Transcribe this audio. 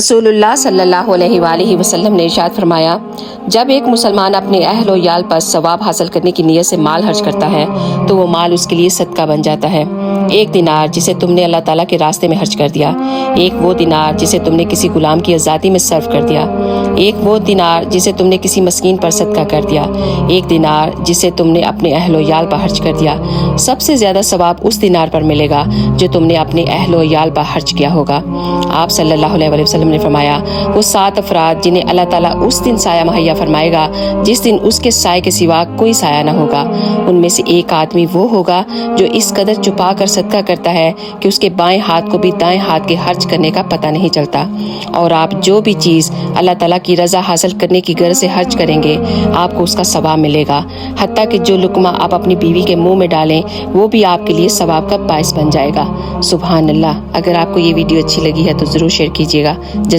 رسول اللہ صلی اللہ علیہ وآلہ وسلم نے ارشاد فرمایا، جب ایک مسلمان اپنے اہل و عیال پر ثواب حاصل کرنے کی نیت سے مال خرچ کرتا ہے تو وہ مال اس کے لیے صدقہ بن جاتا ہے۔ ایک دینار جسے تم نے اللہ تعالیٰ کے راستے میں خرچ کر دیا، ایک وہ دینار جسے تم نے کسی غلام کی آزادی میں صرف کر دیا، ایک وہ دینار جسے تم نے کسی مسکین پر صدقہ کر دیا، ایک دینار جسے تم نے اپنے اہل و عیال پر خرچ کر دیا، سب سے زیادہ ثواب اس دینار پر ملے گا جو تم نے اپنے اہل و عیال پر خرچ کیا ہوگا۔ آپ صلی اللہ علیہ وسلم نے فرمایا، وہ 7 افراد جنہیں اللہ تعالیٰ اس دن سایہ مہیا فرمائے گا جس دن اس کے سائے کے سوا کوئی سایہ نہ ہوگا، ان میں سے ایک آدمی وہ ہوگا جو اس قدر چھپا کر صدقہ کرتا ہے کہ اس کے بائیں ہاتھ کو بھی دائیں ہاتھ کے خرچ کرنے کا پتہ نہیں چلتا۔ اور آپ جو بھی چیز اللہ تعالیٰ کی رضا حاصل کرنے کی غرض سے خرچ کریں گے آپ کو اس کا ثواب ملے گا، حتیٰ کہ جو لقمہ آپ اپنی بیوی کے منہ میں ڈالیں وہ بھی آپ کے لیے ثواب کا باعث بن جائے گا۔ سبحان اللہ۔ اگر آپ کو یہ ویڈیو اچھی لگی ہے تو ضرور شیئر کیجیے گا۔